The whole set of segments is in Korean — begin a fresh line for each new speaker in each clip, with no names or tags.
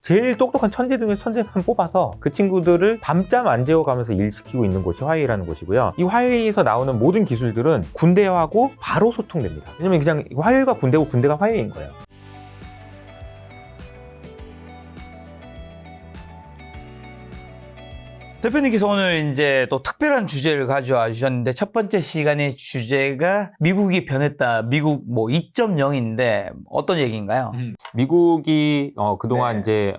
제일 똑똑한 천재 중에 천재만 뽑아서 그 친구들을 밤잠 안 재워가면서 일시키고 있는 곳이 화웨이라는 곳이고요. 이 화웨이에서 나오는 모든 기술들은 군대하고 바로 소통됩니다. 왜냐면 그냥 화웨이가 군대고 군대가 화웨이인 거예요.
대표님께서 오늘 이제 또 특별한 주제를 가져와 주셨는데, 첫 번째 시간의 주제가 미국이 변했다. 미국 뭐 2.0인데 어떤 얘기인가요?
미국이 그동안
네.
이제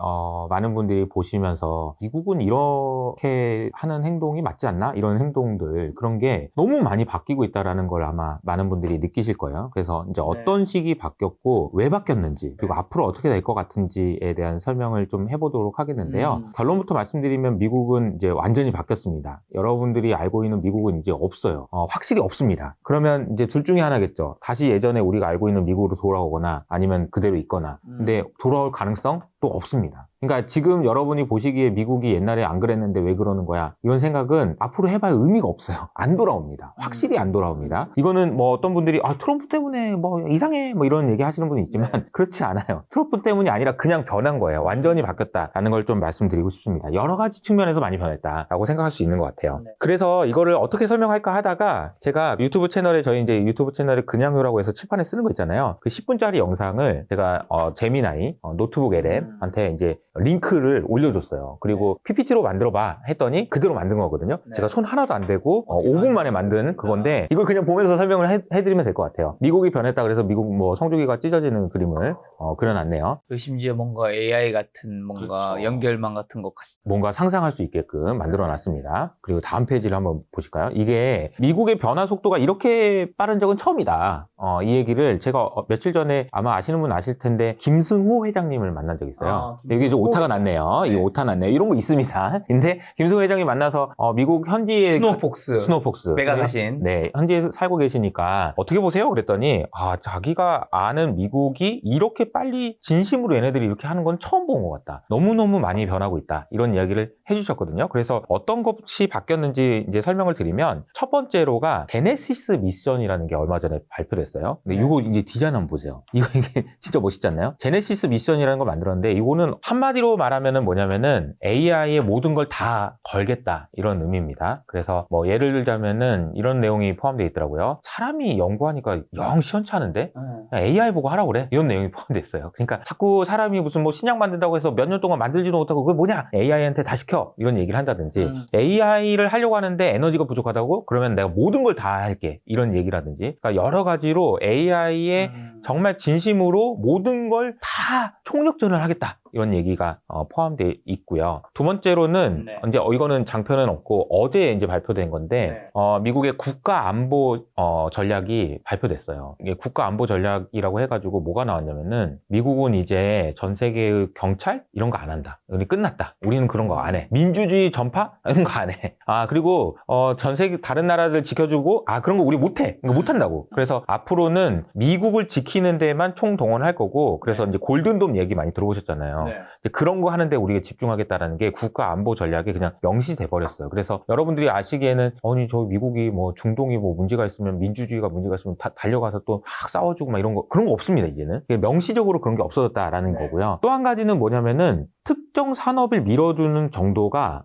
많은 분들이 보시면서 미국은 이렇게 하는 행동이 맞지 않나? 이런 행동들, 그런 게 너무 많이 바뀌고 있다라는 걸 아마 많은 분들이 느끼실 거예요. 그래서 이제 어떤 식이 바뀌었고 왜 바뀌었는지, 그리고 앞으로 어떻게 될 것 같은지에 대한 설명을 좀 해보도록 하겠는데요. 결론부터 말씀드리면 미국은 이제 완전히 바뀌었습니다. 여러분들이 알고 있는 미국은 이제 없어요. 확실히 없습니다. 그러면 이제 둘 중에 하나겠죠. 다시 예전에 우리가 알고 있는 미국으로 돌아오거나 아니면 그대로 있거나. 근데 돌아올 가능성 또 없습니다. 그러니까 지금 여러분이 보시기에 미국이 옛날에 안 그랬는데 왜 그러는 거야? 이런 생각은 앞으로 해봐야 의미가 없어요. 안 돌아옵니다. 확실히 안 돌아옵니다. 이거는 뭐 어떤 분들이 트럼프 때문에 뭐 이상해 뭐 이런 얘기 하시는 분이 있지만 그렇지 않아요. 트럼프 때문이 아니라 그냥 변한 거예요. 완전히 바뀌었다라는 걸 좀 말씀드리고 싶습니다. 여러 가지 측면에서 많이 변했다라고 생각할 수 있는 것 같아요. 그래서 이거를 어떻게 설명할까 하다가 제가 유튜브 채널에 저희 이제 유튜브 채널에 그냥요라고 해서 칠판에 쓰는 거 있잖아요. 그 10분짜리 영상을 제가 제미나이 노트북 LM한테 이제 링크를 올려줬어요. 그리고 PPT로 만들어봐 했더니 그대로 만든 거거든요. 제가 손 하나도 안 대고 5분 만에 만든 그건데 이걸 그냥 보면서 설명을 해드리면 될 것 같아요. 미국이 변했다 그래서 미국 뭐 성조기가 찢어지는 그림을 그려놨네요.
심지어 뭔가 AI 같은 뭔가
그렇죠.
연결망 같은 것 같이.
뭔가 상상할 수 있게끔 만들어놨습니다. 그리고 다음 페이지를 한번 보실까요? 이게 미국의 변화 속도가 이렇게 빠른 적은 처음이다. 이 얘기를 제가 며칠 전에 아마 아시는 분 아실 텐데 김승호 회장님을 만난 적이 있어요. 여기 좀 오타가 났네요. 이 오타 났네요. 이런 거 있습니다. 근데 김승호 회장님 만나서 미국 현지의
스노폭스 매각하신
네, 현지에 살고 계시니까 어떻게 보세요? 그랬더니 자기가 아는 미국이 이렇게 빨리 진심으로 얘네들이 이렇게 하는 건 처음 본 것 같다. 너무너무 많이 변하고 있다. 이런 이야기를 해주셨거든요. 그래서 어떤 것이 바뀌었는지 이제 설명을 드리면 첫 번째로가 제네시스 미션이라는 게 얼마 전에 발표를 했어요. 근데 이거 이제 디자인 한번 보세요. 이게 진짜 멋있지 않나요? 제네시스 미션이라는 걸 만들었는데 이거는 한마디로 말하면은 뭐냐면은 AI의 모든 걸 다 걸겠다 이런 의미입니다. 그래서 뭐 예를 들자면은 이런 내용이 포함되어 있더라고요. 사람이 연구하니까 영 시원찮은데 그냥 AI 보고 하라고 그래 이런 내용이 포함되어 있어요. 그러니까 자꾸 사람이 무슨 뭐 신약 만든다고 해서 몇 년 동안 만들지도 못하고 그게 뭐냐 AI한테 다 시켜 이런 얘기를 한다든지 AI를 하려고 하는데 에너지가 부족하다고 그러면 내가 모든 걸 다 할게 이런 얘기라든지 그러니까 여러 가지로 AI에 정말 진심으로 모든 걸 다 총력전을 하겠다 이런 얘기가 포함되어 있고요. 두 번째로는 이제 이거는 장표는 없고 어제 이제 발표된 건데 미국의 국가 안보 전략이 발표됐어요. 이게 국가 안보 전략이라고 해가지고 뭐가 나왔냐면은 미국은 이제 전 세계의 경찰 이런 거 안 한다. 우리 끝났다. 우리는 그런 거 안 해. 민주주의 전파 이런 거 안 해. 그리고 전 세계 다른 나라들 지켜주고 그런 거 우리 못 해. 이거 못 한다고. 그래서 앞으로는 미국을 지키는 데만 총동원할 거고 그래서 이제 골든돔 얘기 많이 들어보셨잖아요. 그런 거 하는데 우리가 집중하겠다라는 게 국가 안보 전략이 그냥 명시돼 버렸어요. 그래서 여러분들이 아시기에는 아니 저 미국이 뭐 중동이 뭐 문제가 있으면 민주주의가 문제가 있으면 다 달려가서 또 막 싸워주고 막 이런 거 그런 거 없습니다. 이제는 명시적으로 그런 게 없어졌다라는 거고요. 또 한 가지는 뭐냐면은 특정 산업을 밀어주는 정도가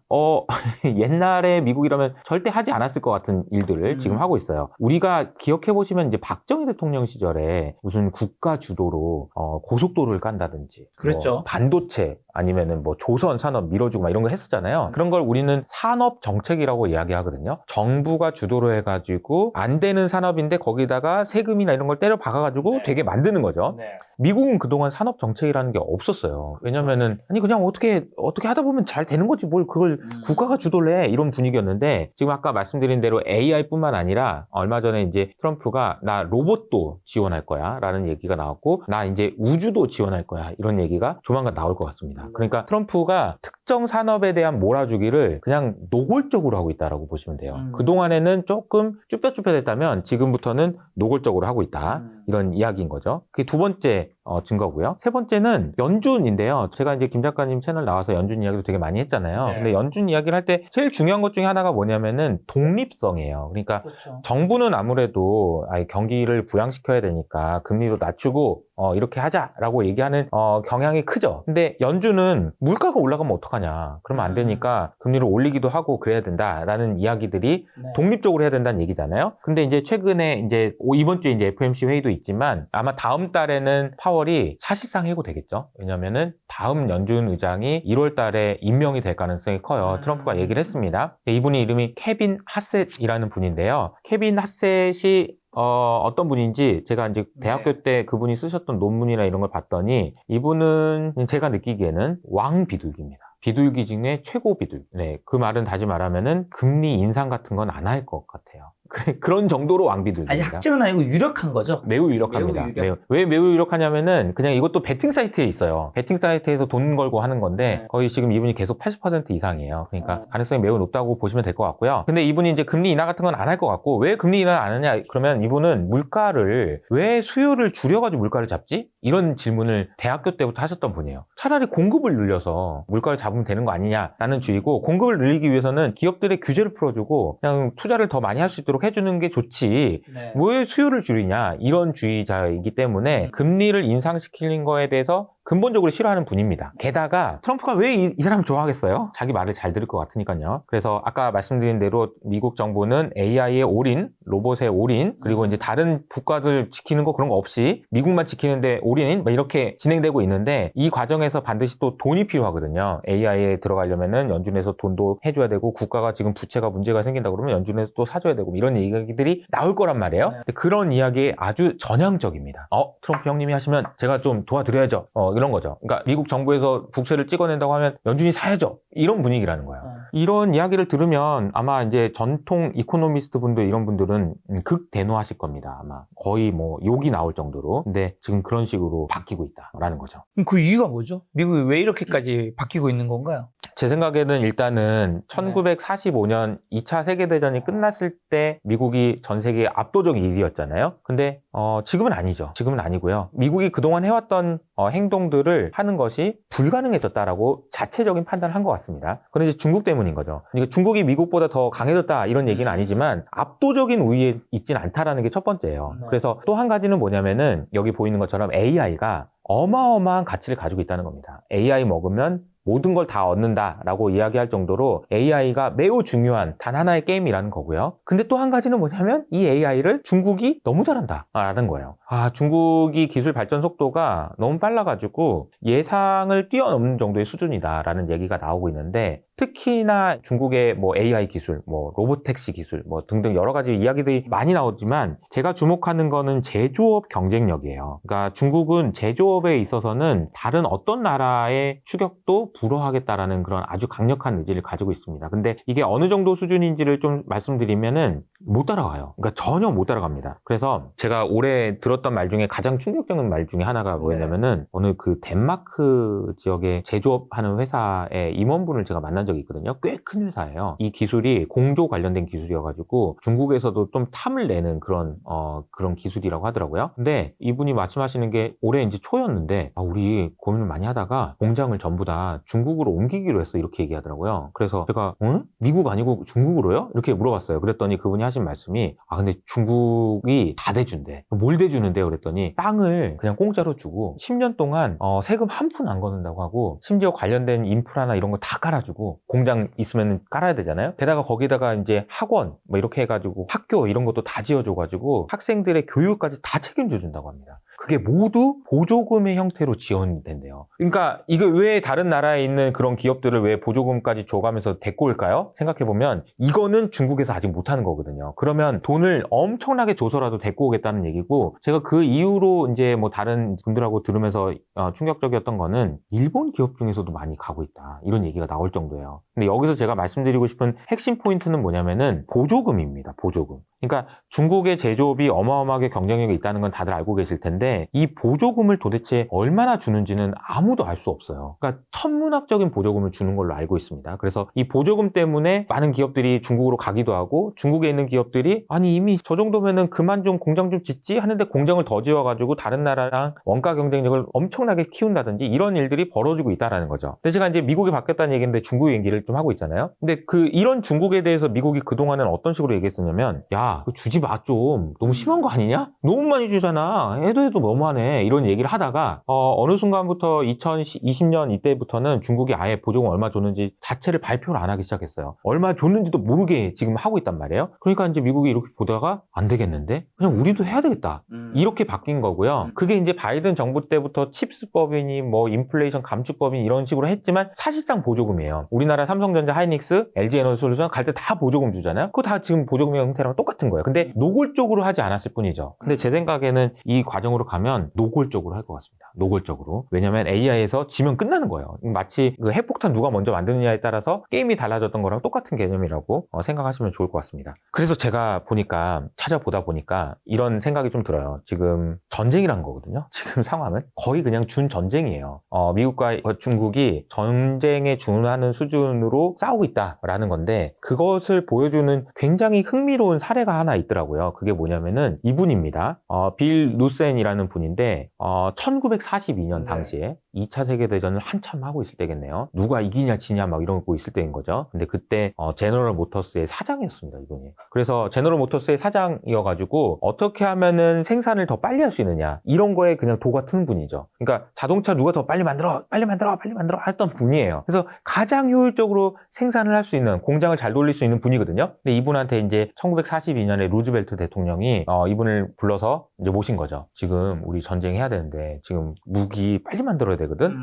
옛날에 미국이라면 절대 하지 않았을 것 같은 일들을 지금 하고 있어요. 우리가 기억해 보시면 이제 박정희 대통령 시절에 무슨 국가 주도로 고속도로를 깐다든지
그렇죠.
뭐 반도체 아니면은 뭐 조선 산업 밀어주고 막 이런 거 했었잖아요. 그런 걸 우리는 산업 정책이라고 이야기하거든요. 정부가 주도로 해가지고 안 되는 산업인데 거기다가 세금이나 이런 걸 때려 박아가지고 되게 만드는 거죠. 미국은 그동안 산업 정책이라는 게 없었어요. 왜냐면은 아니 그냥 어떻게 하다 보면 잘 되는 거지 뭘 그걸 국가가 주도를 해 이런 분위기였는데 지금 아까 말씀드린 대로 AI뿐만 아니라 얼마 전에 이제 트럼프가 나 로봇도 지원할 거야 라는 얘기가 나왔고 나 이제 우주도 지원할 거야 이런 얘기가 조만간 나올 것 같습니다. 그러니까 트럼프가 특정 산업에 대한 몰아주기를 그냥 노골적으로 하고 있다라고 보시면 돼요. 그동안에는 조금 쭈뼛쭈뼛했다면 지금부터는 노골적으로 하고 있다 이런 이야기인 거죠. 그게 두 번째 증거고요. 세 번째는 연준인데요. 제가 이제 김 작가님 채널 나와서 연준 이야기도 되게 많이 했잖아요. 근데 연준 이야기를 할 때 제일 중요한 것 중에 하나가 뭐냐면은 독립성이에요. 그러니까 정부는 아무래도 경기를 부양시켜야 되니까 금리도 낮추고 이렇게 하자라고 얘기하는 경향이 크죠. 근데 연준은 물가가 올라가면 어떡하냐. 그러면 안 되니까 금리를 올리기도 하고 그래야 된다라는 이야기들이
네.
독립적으로 해야 된다는 얘기잖아요. 근데 이제 최근에 이제 이번 주에 이제 FOMC 회의도 있지만 아마 다음 달에는 파월이 사실상 해고되겠죠. 왜냐면은 다음 연준 의장이 1월 달에 임명이 될 가능성이 커요. 트럼프가 얘기를 했습니다. 이분이 이름이 케빈 하셋이라는 분인데요. 케빈 하셋이 어떤 분인지 제가 이제 대학교 때 그분이 쓰셨던 논문이나 이런 걸 봤더니 이분은 제가 느끼기에는 왕비둘기입니다. 비둘기 중에 최고 비둘기. 네, 그 말은 다시 말하면은 금리 인상 같은 건 안 할 것 같아요. 그런 정도로
아니,
왕비둘기입니다.
학증은 아니고 유력한 거죠?
매우 유력합니다. 왜 매우 유력하냐면은 그냥 이것도 베팅 사이트에 있어요. 베팅 사이트에서 돈 걸고 하는 건데 거의 지금 이분이 계속 80% 이상이에요. 그러니까 가능성이 매우 높다고 보시면 될 것 같고요. 근데 이분이 이제 금리 인하 같은 건 안 할 것 같고 왜 금리 인하 안 하냐? 그러면 이분은 물가를 왜 수요를 줄여가지고 물가를 잡지? 이런 질문을 대학교 때부터 하셨던 분이에요. 차라리 공급을 늘려서 물가를 잡으면 되는 거 아니냐라는 주의고 공급을 늘리기 위해서는 기업들의 규제를 풀어주고 그냥 투자를 더 많이 할 수 있도록 해주는 게 좋지. 왜 수요를 줄이냐 이런 주의자이기 때문에 금리를 인상시키는 거에 대해서 근본적으로 싫어하는 분입니다. 게다가 트럼프가 왜 이 사람 좋아하겠어요? 자기 말을 잘 들을 것 같으니까요. 그래서 아까 말씀드린 대로 미국 정부는 AI에 올인, 로봇에 올인, 그리고 이제 다른 국가들 지키는 거 그런 거 없이 미국만 지키는데 올인 이렇게 진행되고 있는데 이 과정에서 반드시 또 돈이 필요하거든요. AI에 들어가려면은 연준에서 돈도 해줘야 되고 국가가 지금 부채가 문제가 생긴다 그러면 연준에서 또 사줘야 되고 이런 얘기들이 나올 거란 말이에요. 근데 그런 이야기에 아주 전향적입니다. 트럼프 형님이 하시면 제가 좀 도와드려야죠. 이런 거죠. 그러니까 미국 정부에서 국채를 찍어낸다고 하면 연준이 사야죠. 이런 분위기라는 거예요. 이런 이야기를 들으면 아마 이제 전통 이코노미스트 분들 이런 분들은 극대노하실 겁니다. 아마 거의 뭐 욕이 나올 정도로. 근데 지금 그런 식으로 바뀌고 있다라는 거죠.
그럼 그 이유가 뭐죠? 미국이 왜 이렇게까지 바뀌고 있는 건가요?
제 생각에는 일단은 1945년 2차 세계대전이 끝났을 때 미국이 전 세계의 압도적 1위였잖아요. 근데 지금은 아니죠. 지금은 아니고요. 미국이 그동안 해왔던 행동들을 하는 것이 불가능해졌다라고 자체적인 판단을 한 것 같습니다. 그런데 이제 중국 때문인 거죠. 그러니까 중국이 미국보다 더 강해졌다 이런 얘기는 아니지만 압도적인 우위에 있진 않다라는 게 첫 번째예요. 그래서 또 한 가지는 뭐냐면은 여기 보이는 것처럼 AI가 어마어마한 가치를 가지고 있다는 겁니다. AI 먹으면 모든 걸 다 얻는다라고 이야기할 정도로 AI가 매우 중요한 단 하나의 게임이라는 거고요. 근데 또 한 가지는 뭐냐면 이 AI를 중국이 너무 잘한다라는 거예요. 중국이 기술 발전 속도가 너무 빨라가지고 예상을 뛰어넘는 정도의 수준이다라는 얘기가 나오고 있는데 특히나 중국의 뭐 AI 기술, 뭐 로보택시 기술, 뭐 등등 여러 가지 이야기들이 많이 나오지만 제가 주목하는 거는 제조업 경쟁력이에요. 그러니까 중국은 제조업에 있어서는 다른 어떤 나라의 추격도 불허하겠다라는 그런 아주 강력한 의지를 가지고 있습니다. 근데 이게 어느 정도 수준인지를 좀 말씀드리면은 못 따라가요. 그러니까 전혀 못 따라갑니다. 그래서 제가 올해 들었던 말 중에 가장 충격적인 말 중에 하나가 뭐였냐면은 어느 그 덴마크 지역에 제조업하는 회사의 임원분을 제가 만난 적이 있거든요. 꽤 큰 회사예요. 이 기술이 공조 관련된 기술이어가지고 중국에서도 좀 탐을 내는 그런 기술이라고 하더라고요. 근데 이분이 말씀하시는 게 올해 이제 초였는데 우리 고민을 많이 하다가 공장을 전부 다 중국으로 옮기기로 했어 이렇게 얘기하더라고요. 그래서 제가 미국 아니고 중국으로요? 이렇게 물어봤어요. 그랬더니 그분이 하신 말씀이 근데 중국이 다 대준대. 뭘 대주는데요? 그랬더니 땅을 그냥 공짜로 주고 10년 동안 세금 한 푼 안 걷는다고 하고 심지어 관련된 인프라나 이런 거 다 깔아주고 공장 있으면 깔아야 되잖아요. 게다가 거기다가 이제 학원 뭐 이렇게 해가지고 학교 이런 것도 다 지어줘가지고 학생들의 교육까지 다 책임져 준다고 합니다. 그게 모두 보조금의 형태로 지원된대요. 그러니까 이거 왜 다른 나라에 있는 그런 기업들을 왜 보조금까지 줘가면서 데리고 올까요? 생각해보면 이거는 중국에서 아직 못하는 거거든요. 그러면 돈을 엄청나게 줘서라도 데리고 오겠다는 얘기고 제가 그 이후로 이제 뭐 다른 분들하고 들으면서 충격적이었던 거는 일본 기업 중에서도 많이 가고 있다. 이런 얘기가 나올 정도예요. 근데 여기서 제가 말씀드리고 싶은 핵심 포인트는 뭐냐면은 보조금입니다. 보조금. 그러니까 중국의 제조업이 어마어마하게 경쟁력이 있다는 건 다들 알고 계실 텐데 이 보조금을 도대체 얼마나 주는지는 아무도 알 수 없어요. 그러니까 천문학적인 보조금을 주는 걸로 알고 있습니다. 그래서 이 보조금 때문에 많은 기업들이 중국으로 가기도 하고 중국에 있는 기업들이 아니 이미 저 정도면은 그만 좀 공장 좀 짓지 하는데 공장을 더 지어가지고 다른 나라랑 원가 경쟁력을 엄청나게 키운다든지 이런 일들이 벌어지고 있다라는 거죠. 근데 제가 이제 미국이 바뀌었다는 얘기인데 중국 얘기를 좀 하고 있잖아요. 근데 이런 중국에 대해서 미국이 그동안은 어떤 식으로 얘기했었냐면 야, 그거 주지 마 좀. 너무 심한 거 아니냐? 너무 많이 주잖아. 해도 너무하네 이런 얘기를 하다가 어느 순간부터 2020년 이때부터는 중국이 아예 보조금 얼마 줬는지 자체를 발표를 안 하기 시작했어요. 얼마 줬는지도 모르게 지금 하고 있단 말이에요. 그러니까 이제 미국이 이렇게 보다가 안 되겠는데 그냥 우리도 해야 되겠다 이렇게 바뀐 거고요. 그게 이제 바이든 정부 때부터 칩스법이니 뭐 인플레이션 감축법이니 이런 식으로 했지만 사실상 보조금이에요. 우리나라 삼성전자, 하이닉스, LG에너지솔루션 갈 때 다 보조금 주잖아요. 그거 다 지금 보조금의 형태랑 똑같은 거예요. 근데 노골적으로 하지 않았을 뿐이죠. 근데 제 생각에는 이 과정으로 가면 노골적으로 할 것 같습니다. 노골적으로. 왜냐면 AI에서 지면 끝나는 거예요. 마치 그 핵폭탄 누가 먼저 만드느냐에 따라서 게임이 달라졌던 거랑 똑같은 개념이라고 생각하시면 좋을 것 같습니다. 그래서 제가 보니까 찾아보다 보니까 이런 생각이 좀 들어요. 지금 전쟁이란 거거든요. 지금 상황은 거의 그냥 준전쟁이에요. 미국과 중국이 전쟁에 준하는 수준으로 싸우고 있다라는 건데 그것을 보여주는 굉장히 흥미로운 사례가 하나 있더라고요. 그게 뭐냐면은 이분입니다. 빌 루센이라는 분인데 1942년 당시에 2차 세계대전을 한참 하고 있을 때겠네요. 누가 이기냐 지냐 막 이러고 있을 때인 거죠. 근데 그때 제너럴 모터스의 사장이었습니다, 이분이. 그래서 제너럴 모터스의 사장이어가지고 어떻게 하면은 생산을 더 빨리 할 수 있느냐 이런 거에 그냥 도가 트는 분이죠. 그러니까 자동차 누가 더 빨리 만들어 했던 분이에요. 그래서 가장 효율적으로 생산을 할 수 있는 공장을 잘 돌릴 수 있는 분이거든요. 근데 이분한테 이제 1942년에 루즈벨트 대통령이 이분을 불러서 이제 모신 거죠. 지금 우리 전쟁해야 되는데 지금 무기 빨리 만들어야 되거든.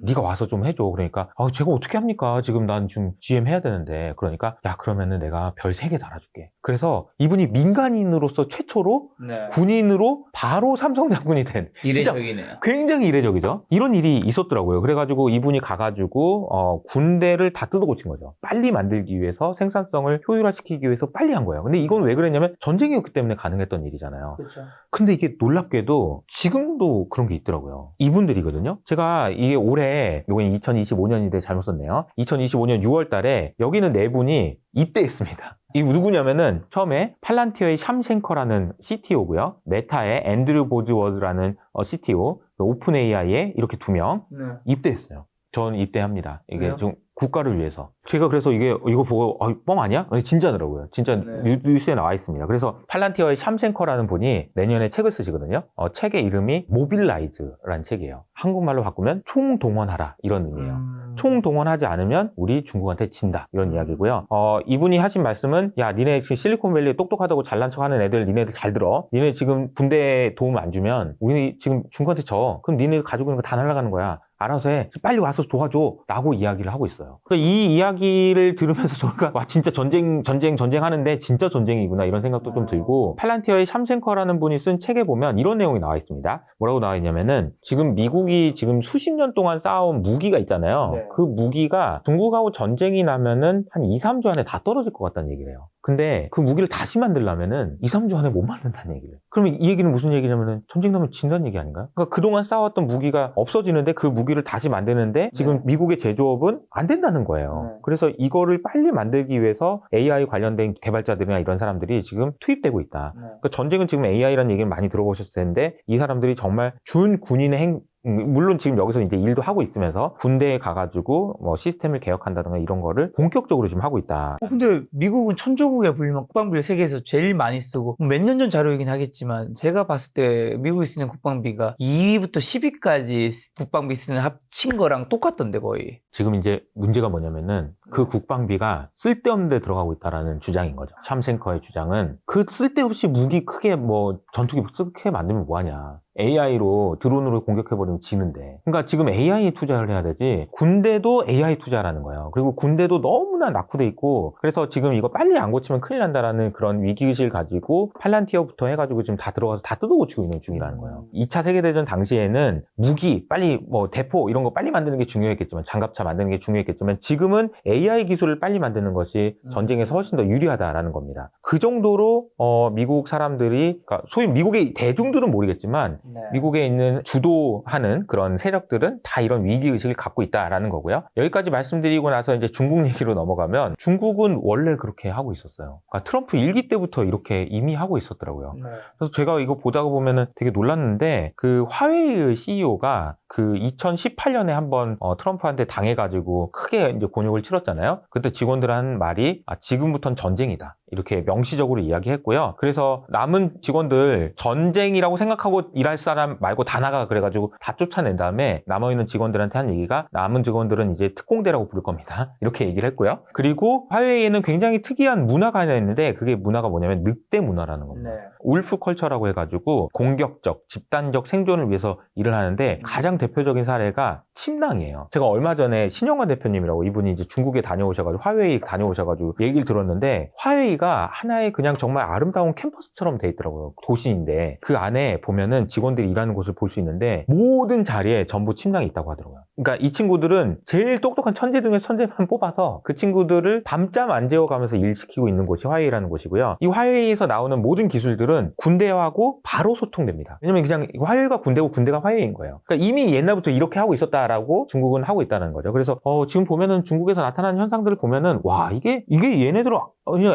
네가 와서 좀 해줘. 그러니까 제가 어떻게 합니까? 지금 난 지금 GM 해야 되는데. 그러니까 야 그러면은 내가 별 3개 달아줄게. 그래서 이분이 민간인으로서 최초로 군인으로 바로 삼성 장군이 된
이례적이네요.
굉장히 이례적이죠. 이런 일이 있었더라고요. 그래가지고 이분이 가가지고 군대를 다 뜯어고친 거죠. 빨리 만들기 위해서 생산성을 효율화시키기 위해서 빨리 한 거예요. 근데 이건 왜 그랬냐면 전쟁이었기 때문에 가능했던 일이잖아요.
그렇죠.
근데 이게 놀랍게도 지금도 그런 게 있더라고요. 이분들이거든요. 제가 이게 올해 이건 2025년인데 잘못 썼네요. 2025년 6월 달에 여기는 4분이 입대했습니다. 이 누구냐면은 처음에 팔란티어의 샴셴커라는 CTO고요. 메타의 앤드류 보즈워드라는 CTO, 오픈 AI의 이렇게 2명 입대했어요. 전 입대합니다. 이게
왜요?
좀 국가를 위해서. 제가 그래서 이거 보고 뻥 아니야? 아니 진짜더라고요. 진짜 뉴스에 나와 있습니다. 그래서 팔란티어의 샴셴커라는 분이 내년에 책을 쓰시거든요. 책의 이름이 모빌라이즈라는 책이에요. 한국말로 바꾸면 총동원하라 이런 의미예요. 총동원하지 않으면 우리 중국한테 진다 이런 이야기고요. 이분이 하신 말씀은 야 니네 지금 실리콘밸리 똑똑하다고 잘난 척하는 애들 니네들 잘 들어. 니네 지금 군대에 도움 안 주면 우리 지금 중국한테 져. 그럼 니네 가지고 있는 거 다 날아가는 거야. 알아서 해. 빨리 와서 도와줘. 라고 이야기를 하고 있어요. 그러니까 이 이야기를 들으면서 저희가 와 진짜 전쟁 하는데 진짜 전쟁이구나 이런 생각도 좀 들고 팔란티어의 샴셴커라는 분이 쓴 책에 보면 이런 내용이 나와 있습니다. 뭐라고 나와 있냐면은 지금 미국이 지금 수십 년 동안 쌓아온 무기가 있잖아요.
네.
그 무기가 중국하고 전쟁이 나면은 한 2, 3주 안에 다 떨어질 것 같다는 얘기를 해요. 근데 그 무기를 다시 만들려면은 2, 3주 안에 못 만든다는 얘기를. 그러면 이 얘기는 무슨 얘기냐면은 전쟁 나면 진다는 얘기 아닌가요? 그러니까 그동안 쌓아왔던 무기가 없어지는데 그 무기를 다시 만드는데 지금 미국의 제조업은 안 된다는 거예요. 그래서 이거를 빨리 만들기 위해서 AI 관련된 개발자들이나 이런 사람들이 지금 투입되고 있다. 그러니까 전쟁은 지금 AI라는 얘기를 많이 들어보셨을 텐데 이 사람들이 정말 준 군인의 물론 지금 여기서 이제 일도 하고 있으면서 군대에 가가지고 뭐 시스템을 개혁한다든가 이런 거를 본격적으로 지금 하고 있다.
근데 미국은 천조국에 불리면 국방비를 세계에서 제일 많이 쓰고 몇 년 전 자료이긴 하겠지만 제가 봤을 때 미국이 쓰는 국방비가 2위부터 10위까지 국방비 쓰는 합친 거랑 똑같던데 거의.
지금 이제 문제가 뭐냐면은 그 국방비가 쓸데없는 데 들어가고 있다라는 주장인 거죠. 샴셴커의 주장은 그 쓸데없이 무기 크게 뭐 전투기 크게 만들면 뭐하냐. AI로 드론으로 공격해버리면 지는데. 그러니까 지금 AI에 투자를 해야 되지 군대도 AI 투자라는 거예요. 그리고 군대도 너무나 낙후돼 있고 그래서 지금 이거 빨리 안 고치면 큰일 난다라는 그런 위기의식을 가지고 팔란티어부터 해가지고 지금 다 들어가서 다 뜯어고치고 있는 중이라는 거예요. 2차 세계대전 당시에는 무기 빨리 뭐 대포 이런 거 빨리 만드는 게 중요했겠지만 장갑차 만드는 게 중요했겠지만 지금은 AI 기술을 빨리 만드는 것이 전쟁에서 훨씬 더 유리하다라는 겁니다. 그 정도로 미국 사람들이 그러니까 소위 미국의 대중들은 모르겠지만 미국에 있는 주도하는 그런 세력들은 다 이런 위기의식을 갖고 있다라는 거고요. 여기까지 말씀드리고 나서 이제 중국 얘기로 넘어가면 중국은 원래 그렇게 하고 있었어요. 그러니까 트럼프 1기 때부터 이렇게 이미 하고 있었더라고요. 그래서 제가 이거 보다가 보면은 되게 놀랐는데 그 화웨이의 CEO가 그 2018년에 한번 트럼프한테 당해가지고 크게 이제 곤욕을 치렀잖아요. 그때 직원들 한 말이 지금부터는 전쟁이다. 이렇게 명시적으로 이야기했고요. 그래서 남은 직원들 전쟁이라고 생각하고 일할 일할 사람 말고 다 나가 그래가지고 다 쫓아낸 다음에 남아있는 직원들한테 한 얘기가 남은 직원들은 이제 특공대라고 부를 겁니다. 이렇게 얘기를 했고요. 그리고 화웨이에는 굉장히 특이한 문화가 하나 있는데 그게 문화가 뭐냐면 늑대 문화라는 겁니다. 울프 컬처라고 해가지고 공격적, 집단적 생존을 위해서 일을 하는데 가장 대표적인 사례가 침낭이에요. 제가 얼마 전에 신영환 대표님이라고 이분이 이제 중국에 다녀오셔가지고 화웨이 다녀오셔가지고 얘기를 들었는데 화웨이가 하나의 그냥 정말 아름다운 캠퍼스처럼 돼 있더라고요. 도시인데 그 안에 보면은 직원들이 일하는 곳을 볼 수 있는데 모든 자리에 전부 침낭이 있다고 하더라고요. 그러니까 이 친구들은 제일 똑똑한 천재 중에 천재만 뽑아서 그 친구들을 밤잠 안 재워가면서 일시키고 있는 곳이 화웨이라는 곳이고요. 이 화웨이에서 나오는 모든 기술들은 군대하고 바로 소통됩니다. 왜냐면 그냥 화웨이가 군대고 군대가 화웨이인 거예요. 그러니까 이미 옛날부터 이렇게 하고 있었다라고 중국은 하고 있다는 거죠. 그래서 지금 보면은 중국에서 나타나는 현상들을 보면은 와 이게 얘네들은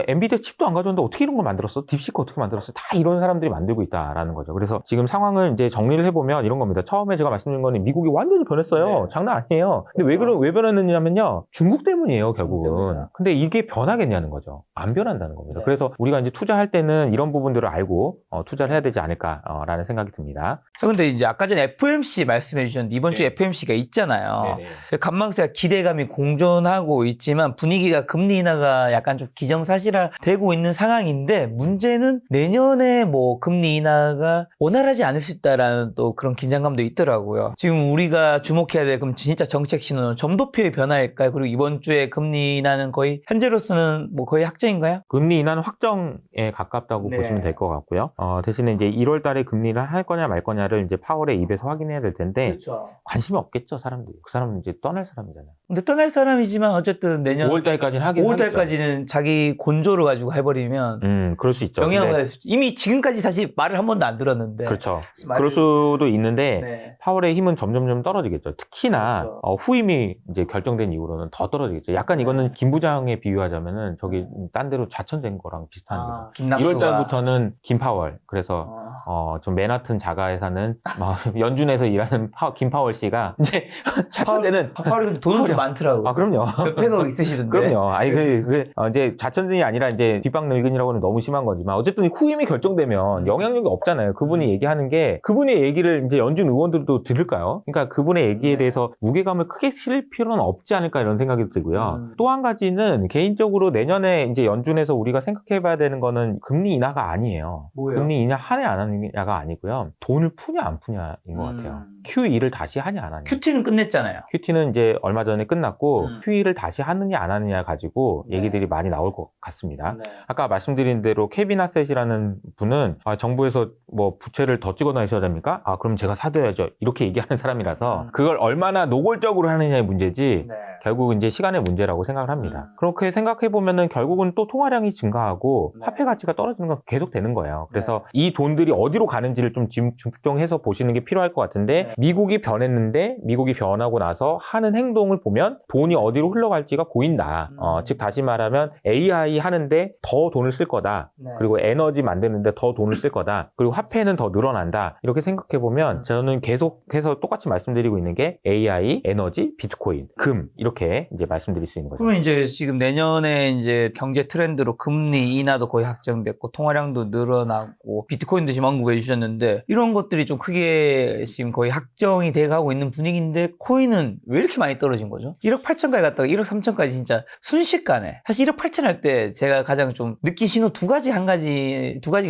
엔비디아 칩도 안 가져왔는데 어떻게 이런 걸 만들었어? 딥시크 어떻게 만들었어? 다 이런 사람들이 만들고 있다라는 거죠. 그래서 지금 상황을 이제 정리를 해보면 이런 겁니다. 처음에 제가 말씀드린 거는 미국이 완전히 변했어요.
네.
장난 아니에요. 근데 왜 변했느냐면요. 중국 때문이에요, 결국은. 근데 이게 변하겠냐는 거죠. 안 변한다는 겁니다.
네.
그래서 우리가 이제 투자할 때는 이런 부분들을 알고 투자를 해야 되지 않을까라는 생각이 듭니다.
자, 근데 이제 아까 전에 FOMC 말씀해 주셨는데 이번 주에 FOMC가 있잖아요. 간망세가 기대감이 공존하고 있지만 분위기가 금리 인하가 약간 좀 기정사실화 되고 있는 상황인데 문제는 내년에 뭐 금리 인하가 원활하지 않을 수 있다라는 또 그런 긴장감도 있더라고요. 지금 우리가 주목해야 될 그럼 진짜 정책 신호는 점도표의 변화일까요? 그리고 이번 주에 금리 인하는 거의 현재로서는 뭐 거의 확정인가요?
금리 인하는 확정에 가깝다고
네.
보시면 될 것 같고요. 대신에 이제 1월 달에 금리를 할 거냐 말 거냐를 이제 파월의 입에서 확인해야 될 텐데
그렇죠.
관심이 없겠죠, 사람들이. 그 사람은 이제 떠날 사람이잖아요.
근데 떠날 사람이지만 어쨌든 내년
5월 달까지는 하긴
5월
하겠죠.
달까지는 자기 곤조를 가지고 해버리면
그럴 수 있죠.
영향을
근데
받을 수 있죠. 이미 지금까지 사실 말을 한 번도 안 들었는데.
그렇죠.
말을-
그럴 수도 있는데
네.
파월의 힘은 점점 떨어지겠죠. 특히나
그렇죠.
후임이 이제 결정된 이후로는 더 떨어지겠죠. 약간 이거는 김 부장에 비유하자면은 저기 딴 데로 자천된 거랑 비슷한 거죠.
김낙수가
1월 달부터는 김파월. 그래서 좀 맨하튼 자가에 사는 연준에서 일하는 김파월 씨가 이제 자천되는
파월이 돈은 좀 많더라고.
아 그럼요.
몇백억 있으시던데.
그럼요. 아니 이제 자천전이 아니라 이제 뒷방늙은이라고는 너무 심한 거지만 어쨌든 후임이 결정되면 영향력이 없잖아요. 그분이 얘기하는 게 그분의 얘기를 이제 연준 의원들도 들을까요? 그러니까 그분의 얘기에 대해서 무게감을 크게 실을 필요는 없지 않을까 이런 생각이 들고요. 또 한 가지는 개인적으로 내년에 이제 연준에서 우리가 생각해봐야 되는 거는 금리 인하가 아니에요.
뭐예요?
금리 인하 하냐 안 하냐가 아니고요. 돈을 푸냐 안 푸냐인 것 같아요. QE를 다시 하냐 안 하냐.
큐티는 끝냈잖아요.
QT는 이제 얼마 전에 끝났고
음.
QE를 다시 하느냐 안 하느냐 가지고
네.
얘기들이 많이 나올 것 같습니다.
네.
아까 말씀드린 대로 케빈 하셋이라는 분은 정부에서 뭐 부채를 더 찍어놔야 됩니까? 그럼 제가 사둬야죠. 이렇게 얘기하는 사람이라서 그걸 얼마나 노골적으로 하느냐의 문제지
네.
결국 이제 시간의 문제라고 생각을 합니다. 그렇게 생각해 보면은 결국은 또 통화량이 증가하고
네.
화폐 가치가 떨어지는 건 계속 되는 거예요. 그래서 이 돈들이 어디로 가는지를 좀 집중해서 보시는 게 필요할 것 같은데
네.
미국이 변했는데 미국이 변하고 나서 하는 행동을 보면 돈이 어디로 흘러갈지가 보인다. 즉 다시 말하면 AI 하는데 더 돈을 쓸 거다.
네.
그리고 에너지 만드는데 더 돈을 쓸 거다. 그리고 화폐는 더 늘어난다. 이렇게 생각해 보면 저는 계속해서 똑같이 말씀드리고 있는 게 AI, 에너지, 비트코인, 금 이렇게 이제 말씀드릴 수 있는 거죠.
그러면 이제 지금 내년에 이제 경제 트렌드로 금리 인하도 거의 확정됐고 통화량도 늘어나고 비트코인도 지금 언급해 주셨는데 이런 것들이 좀 크게 지금 거의 확정이 돼 가고 있는 분위기인데 코인은 왜 이렇게 많이 떨어진 거죠? 1억 8천까지 갔다가 1억 3천까지 진짜 순식간에 사실 1억 8천 할 때 제가 가장 좀 느낀 신호 두 가지가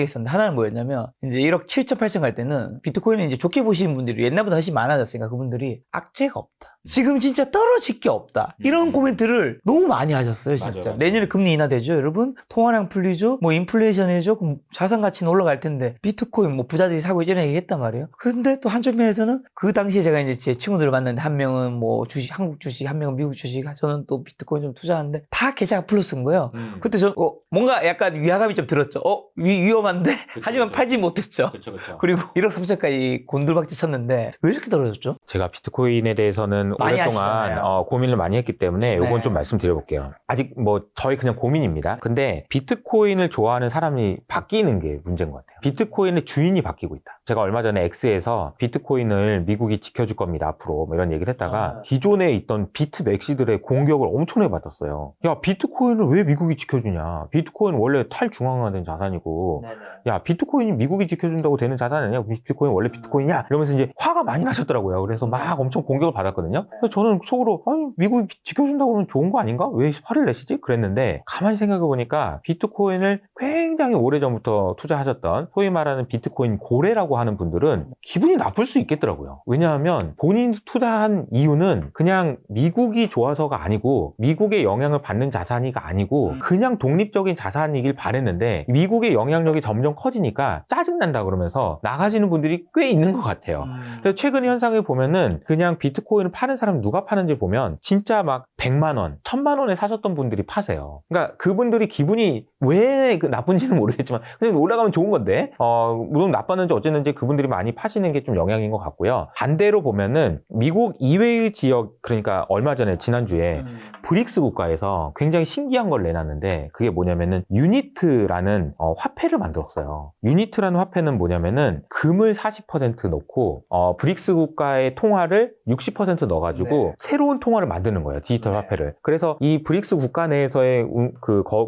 있었는데 하나는 뭐였냐면 이제 1억 7천 8천 갈 때는 비트코인을 이제 좋게 보시는 분들이 옛날보다 훨씬 많아졌으니까 그분들이 악재가 없다. 지금 진짜 떨어질 게 없다. 이런 코멘트를 너무 많이 하셨어요, 진짜.
맞아요.
내년에 금리 인하되죠, 여러분? 통화량 풀리죠? 뭐 인플레이션이죠? 그럼 자산 가치는 올라갈 텐데 비트코인 뭐 부자들이 사고 이런 얘기 했단 말이에요. 근데 또 한쪽 면에서는 그 당시에 제가 이제 제 친구들을 만났는데 한 명은 뭐 주식, 한국 주식, 한 명은 미국 주식, 저는 또 비트코인 좀 투자하는데 다 계좌가 플러스인 거예요. 그때 저 뭔가 약간 위화감이 좀 들었죠. 위험한데? 하지만 팔지 못했죠.
그렇죠.
그리고 1억 3천까지 곤두박질 쳤는데 왜 이렇게 떨어졌죠?
제가 비트코인에 대해서는
많이
오랫동안
하시잖아요.
고민을 많이 했기 때문에 이건
네.
좀 말씀드려볼게요. 아직 뭐 저희 그냥 고민입니다. 근데 비트코인을 좋아하는 사람이 바뀌는 게 문제인 것 같아요. 비트코인의 주인이 바뀌고 있다. 제가 얼마 전에 X에서 비트코인을 미국이 지켜줄 겁니다. 앞으로 뭐 이런 얘기를 했다가 기존에 있던 비트맥시들의 공격을 엄청나게 받았어요. 야, 비트코인을 왜 미국이 지켜주냐. 비트코인은 원래 탈중앙화된 자산이고 야, 비트코인이 미국이 지켜준다고 되는 자산 아니야? 비트코인 원래 비트코인이야? 이러면서 이제 화가 많이 나셨더라고요. 그래서 막 엄청 공격을 받았거든요. 그래서 저는 속으로 아니 미국이 지켜준다고 하면 좋은 거 아닌가? 왜 화를 내시지? 그랬는데 가만히 생각해 보니까 비트코인을 굉장히 오래전부터 투자하셨던 소위 말하는 비트코인 고래라고 하는 분들은 기분이 나쁠 수 있겠더라고요. 왜냐하면 본인이 투자한 이유는 그냥 미국이 좋아서가 아니고 미국의 영향을 받는 자산이가 아니고 그냥 독립적인 자산이길 바랬는데 미국의 영향력이 점점 커지니까 짜증난다 그러면서 나가시는 분들이 꽤 있는 것 같아요. 그래서 최근 현상을 보면은 그냥 비트코인을 파는 사람 누가 파는지 보면 진짜 막 100만 원, 1000만 원에 사셨던 분들이 파세요. 그러니까 그분들이 기분이 왜 나쁜지는 모르겠지만 그냥 올라가면 좋은 건데 물론 나빴는지 어쨌는지 그분들이 많이 파시는 게 좀 영향인 것 같고요. 반대로 보면은 미국 이외의 지역 그러니까 얼마 전에 지난주에 브릭스 국가에서 굉장히 신기한 걸 내놨는데 그게 뭐냐면은 유니트라는 화폐를 만들었어요. 유니트라는 화폐는 뭐냐면은 금을 40% 넣고 브릭스 국가의 통화를 60% 넣어가지고 새로운 통화를 만드는 거예요. 디지털 화폐를. 그래서 이 브릭스 국가 내에서의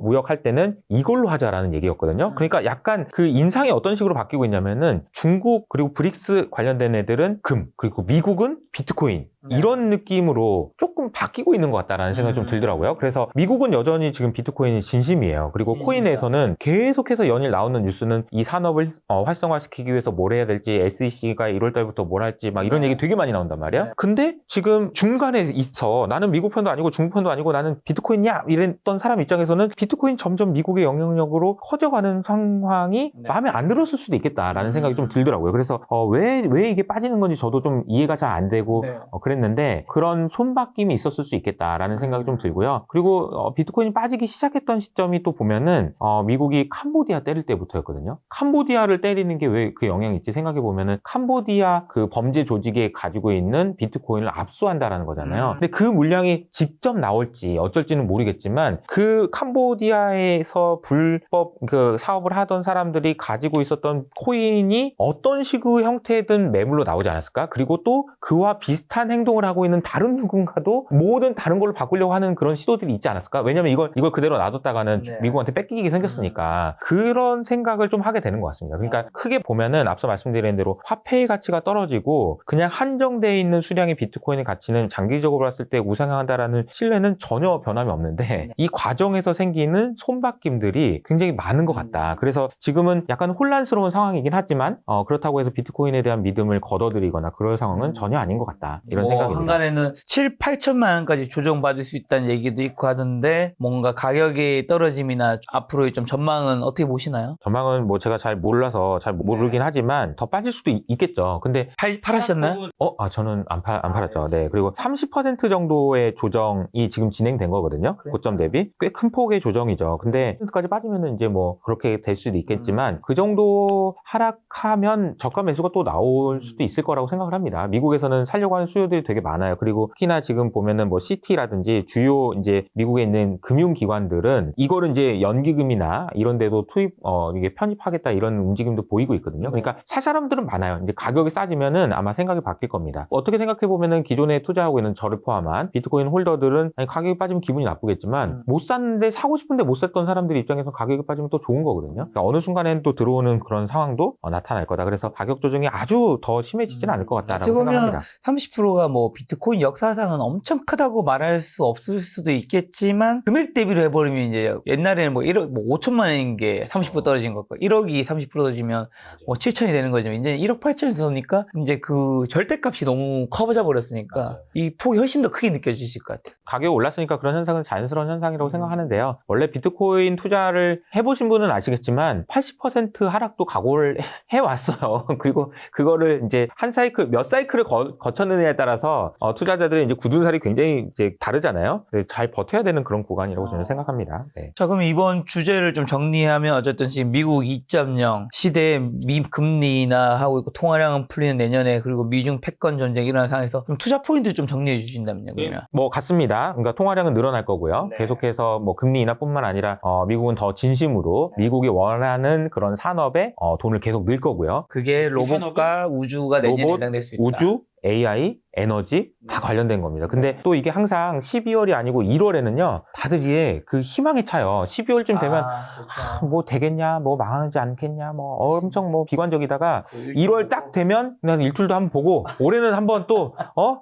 무역할 때는 이걸로 하자라는 얘기였거든요. 그러니까 약간 그 인상이 어떤 식으로 바뀌고 있냐면은 중국 그리고 브릭스 관련된 애들은 금 그리고 미국은 비트코인 이런 느낌으로 조금 바뀌고 있는 것 같다라는 생각이 좀 들더라고요. 그래서 미국은 여전히 지금 비트코인이 진심이에요. 그리고 코인에서는 계속해서 연일 나오는 뉴스는 이 산업을 활성화시키기 위해서 뭘 해야 될지 SEC가 1월 달부터 뭘 할지 막 이런 얘기 되게 많이 나온단 말이야. 근데 지금 중간에 있어 나는 미국 편도 아니고 중국 편도 아니고 나는 비트코인이야 이랬던 사람 입장에서는 비트코인 점점 미국의 영향력으로 커져가는 상황이 마음에 안 들었을 수도 있겠다라는 생각이 좀 들더라고요. 그래서 왜 이게 빠지는 건지 저도 좀 이해가 잘 안 되고 그랬는데 그런 손바뀜이 있었을 수 있겠다라는 생각이 좀 들고요. 그리고 비트코인이 빠지기 시작했던 시점이 또 보면은 미국이 캄보디아 때릴 때부터였거든요. 캄보디아를 때리는 게 왜 그 영향이 있지 생각해 보면은 캄보디아 그 범죄 조직에 가지고 있는 비트코인을 압수한다라는 거잖아요. 근데 그 물량이 직접 나올지 어쩔지는 모르겠지만 그 캄보디아에서 불법 그 사업을 하던 사람들이 가지고 있었던 코인이 어떤 식의 형태든 매물로 나오지 않았을까? 그리고 또 그와 비슷한 행동을 하고 있는 다른 누군가도 모든 다른 걸로 바꾸려고 하는 그런 시도들이 있지 않았을까? 왜냐면 이걸 그대로 놔뒀다가는 미국한테 뺏기게 생겼으니까 그런 생각을 좀 하게 되는 것 같습니다. 그러니까 크게 보면은 앞서 말씀드린 대로 화폐의 가치가 떨어지고 그냥 한정되어 있는 수량의 비트코인의 가치는 장기적으로 봤을 때 우상향한다라는 신뢰는 전혀 변함이 없는데 이 과정에서 생기는 손바뀜들이 굉장히 많은 것 같다. 그래서 지금은 약간 혼란스러운 상황이긴 하지만 그렇다고 해서 비트코인에 대한 믿음을 걷어들이거나 그럴 상황은 전혀 아닌 것 같다. 이런 생각입니다.
한간에는 7, 8천만 원까지 조정받을 수 있다는 얘기도 있고 하던데 뭔가 가격의 떨어짐이나 앞으로의 좀 전망은 어떻게 보시나요?
전망은 뭐 제가 잘 몰라서 잘 모르긴 하지만 더 빠질 수도 있겠죠. 근데
팔았었나요?
저는 안 팔았죠. 네. 그리고 30% 정도의 조정이 지금 진행된 거거든요. 고점 대비 꽤 큰 폭의 조정이죠. 근데 까지 빠지면은 이제 뭐 그렇게 될 수도 있겠지만 그 정도 하락하면 저가 매수가 또 나올 수도 있을 거라고 생각을 합니다. 미국에서는 살려고 하는 수요들이 되게 많아요. 그리고 특히나 지금 보면은 뭐 시티라든지 주요 이제 미국에 있는 금융기관들은 이거를 이제 연기금이나 이런 데도 이게 편입하겠다 이런 움직임도 보이고 있거든요. 그러니까 살 사람들은 많아요. 이제 가격이 싸지면은 아마 생각이 바뀔 겁니다. 어떻게 생각해 보면은 기존에 투자하고 있는 저를 포함한 비트코인 홀더들은 가격이 빠지면 기분이 나쁘겠지만 못 샀는데 사고 싶은데 못 샀던 사람들 입장에서 가격이 빠지면 또 좋은 거거든요. 그러니까 어느 순간에는 또 들어오는 그런 상황도 나타날 거다. 그래서 가격 조정이 아주 더 심해지지는 않을 것 같다라고 생각합니다.
30%가 뭐 비트코인 역사상은 엄청 크다고 말할 수 없을 수도 있겠지만 금액 대비로 해버리면 이제 옛날에는 뭐 1억 뭐 5천만 원인 게 30% 떨어진 거고 1억이 30% 떨어지면 뭐 7천이 되는 거지만 이제 1억 8천에서니까 이제 그 절대값이 너무 커져 버렸으니까 이 폭이 훨씬 더 크게 느껴지실 것 같아요.
가격이 올랐으니까 그런 현상은 자연스러운 현상이라고 생각하는데요. 원래 비트코인 투자를 해보신 분은 아시겠지만 80% 하락도 각오를 해왔어요. 그리고 그거를 이제 한 사이클 몇 사이클을 거쳤느냐에 따라서 구간이라서 투자자들의 이제 굳은살이 굉장히 이제 다르잖아요. 잘 버텨야 되는 그런 구간이라고 저는 생각합니다. 네.
자, 그럼 이번 주제를 좀 정리하면 어쨌든 지금 미국 2.0 시대에 금리 인하하고 있고 통화량은 풀리는 내년에 그리고 미중 패권 전쟁 이런 상황에서 좀 투자 포인트 좀 정리해 주신다면요. 그러면.
뭐 같습니다. 그러니까 통화량은 늘어날 거고요.
네.
계속해서 뭐 금리 인하뿐만 아니라 미국은 더 진심으로 미국이 원하는 그런 산업에 돈을 계속 넣을 거고요.
그게 로봇과 우주가 내년에
로봇,
해당될 수 있다.
우주, AI, 에너지 다 관련된 겁니다. 근데 또 이게 항상 12월이 아니고 1월에는요. 다들 이게 그 희망에 차요. 12월쯤 되면 뭐 되겠냐, 뭐 망하지 않겠냐, 뭐 엄청 뭐 비관적이다가 1월 딱 되면 그냥 일출도 한번 보고 올해는 한번 또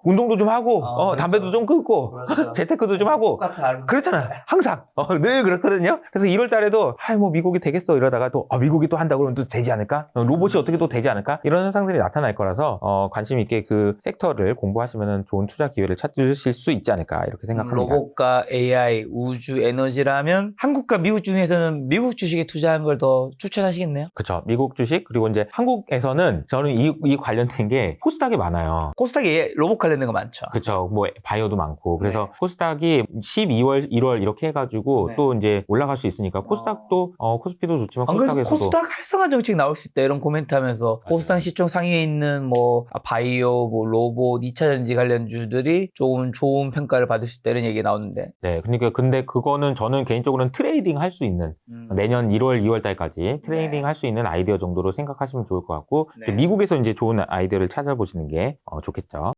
운동도 좀 하고 담배도 좀 끊고
그렇죠.
재테크도 좀 하고 그렇잖아요. 항상 늘 그렇거든요. 그래서 1월 달에도 뭐 미국이 되겠어 이러다가 또 미국이 또 한다 그러면 또 되지 않을까? 로봇이 어떻게 또 되지 않을까? 이런 현상들이 나타날 거라서 관심 있게 그 섹터를 공부하시면 좋은 투자 기회를 찾으실 수 있지 않을까 이렇게 생각합니다.
로봇과 AI, 우주, 에너지라면 한국과 미국 중에서는 미국 주식에 투자하는 걸 더 추천하시겠네요?
그렇죠. 미국 주식 그리고 이제 한국에서는 저는 이 관련된 게 코스닥이 많아요.
코스닥에 로봇 관련된 거 많죠.
그렇죠. 뭐 바이오도 많고 그래서 코스닥이 12월, 1월 이렇게 해가지고 또 이제 올라갈 수 있으니까 코스닥도 코스피도 좋지만
안 그래도
코스닥에서도
코스닥 활성화 정책 나올 수 있다 이런 코멘트 하면서 코스닥 시총 상위에 있는 뭐 바이오, 뭐 로봇, 2차 전지 관련주들이 조금 좋은 평가를 받을 수 있다 이런 얘기가 나오는데
네, 그러니까 근데 그거는 저는 개인적으로는 트레이딩 할 수 있는 내년 1월, 2월 달까지 트레이딩 할 수 있는 아이디어 정도로 생각하시면 좋을 것 같고
네.
미국에서 이제 좋은 아이디어를 찾아보시는 게 좋겠죠.